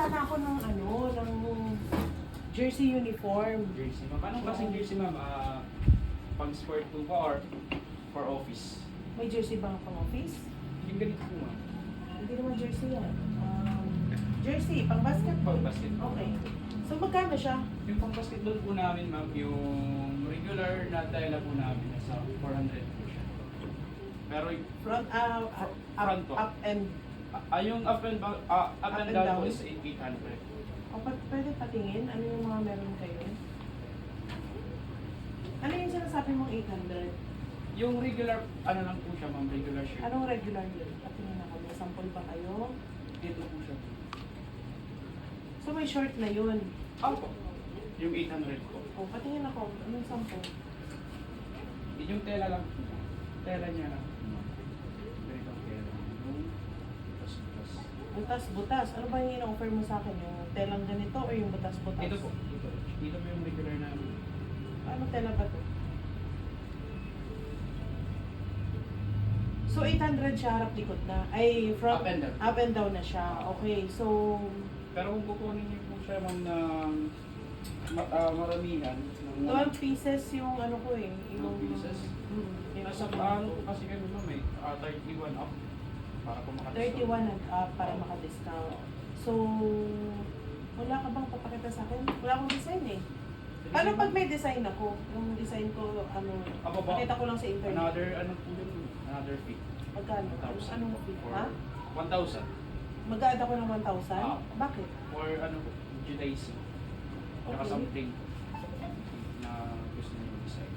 sana ako ng ano, ng jersey uniform. Jersey, ma'am. Anong klaseng jersey, ma'am? Pang sport po ba or for office? May jersey ba pang office? Yung ganito po, ma'am. Hindi naman jersey yan. Jersey, pang basketball. Pang basketball. Okay. So magkano siya? Yung pang basketball po namin, ma'am, yung regular na tela po namin, nasa 400 po siya. Pero Front, front po. up and Yung up and down po is 800. O, pwede patingin? Ano yung mga meron kayo? Ano yung sinasabi mong 800? Yung regular, ano lang po siya, ma'am, regular shirt. Anong regular yun? Patingin ako. May sample pa kayo? Dito po siya. So may short na yun. Opo. Yung 800 po. O, patingin ako. Anong sample? Yung tela lang po. Tela niya lang. Ganito ang tela. Butas-butas. Butas-butas. Ano ba yung ina-offer mo sa akin? Yung telang ganito o yung butas-butas? Ito po. Ito po yung regular namin. Ano tela ba to? So 800 siya harap likod na. Ay, front, Up and down. Up and down na siya. Okay, so Pero kung kukunin niyo po siya, ma'am, ng maramihan. ng 12 pieces yung ano ko eh. Yung 12 pieces? yung Nasa paano po kasi kami, ma'am, 31 up. Para po makadiscount. 31 and up para maka-discount. So, wala ka bang papakita sa akin? Wala akong design eh. Paano pag may design ako? Yung design ko, ano, Ako ba? pakita ko lang sa internet. Another fee. Magkano? 1,000. Anong fee? Ha? 1,000. Mag-add ako ng 1,000? Ah. Bakit? For ano po, judaism. Tsaka Okay. something na gusto niyo design.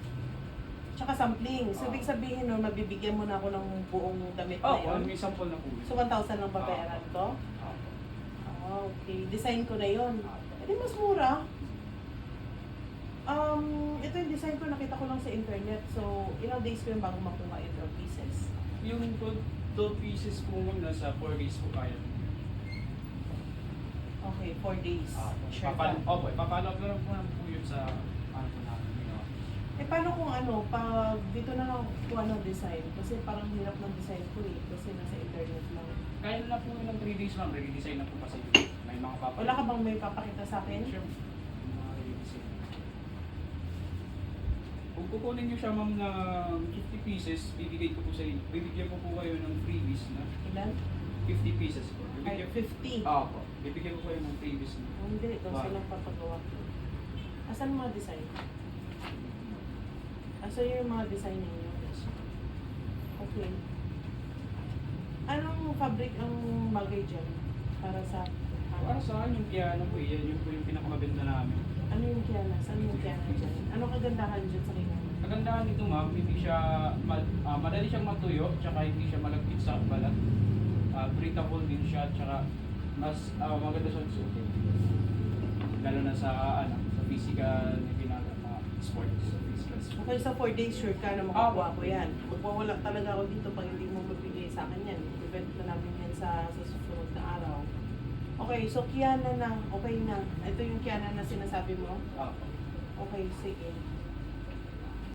Tsaka sampling. So, Ah. ibig sabihin nun, mabibigyan mo na ako ng buong damit Oh, na yun. may sample na po. So, 1,000 lang babayaran Ah. ko? Ah, okay. Design ko na yun. E di mas mura. Ito yung design ko, nakita ko lang sa internet. So, ilang days ko yung bago makuha yung 12 pieces. Yung 12 pieces po, ma'am, nasa 4 days po kaya. Okay, 4 days. Sure ka. Papalo ko lang po yun sa ano po namin. Eh, paano kung ano, pag dito na lang kuha ng design? Kasi parang hirap ng design ko eh. Kasi nasa internet lang. Kaya na po yun ng 3 days, ma'am. Redesign na po kasi may mga papalo. Wala ka bang may papakita sa akin? Sure. Mga redesign. Kung kukunin niyo siya, ma'am, na 50 pieces, bibigyan ko po kayo ng freebies na Ilan? 50 pieces po. Ay, 50. Po. Bibigyan ko kayo ng freebies na. Hindi, ito Wow. silang papagawa. Asan ang mga design? Asan yung mga design ninyo? Okay. Anong fabric ang bagay dyan? Para sa... Para sa akin, yung Kiana po, yan po yung pinakamabenta namin. Ano yung Kiana? Saan yung Kiana dyan? Anong kagandahan dyan sa Kiana? Kagandahan nito, ma'am, hindi siya, madali siyang matuyo, tsaka hindi siya malagkit sa balat. Breathable din siya, tsaka mas maganda siyang suotin. Lalo na sa, sa physical na ginagawa, sports, sa physical sports. Okay, so 4 days sure ka na makakuha ko yan. Magwawala talaga ako dito pag hindi mo magbigay sa akin yan. Event na namin yan sa susunod na araw. Okay, so Kiana na. Okay na. Ito yung Kiana na sinasabi mo? Ah, Okay, sige.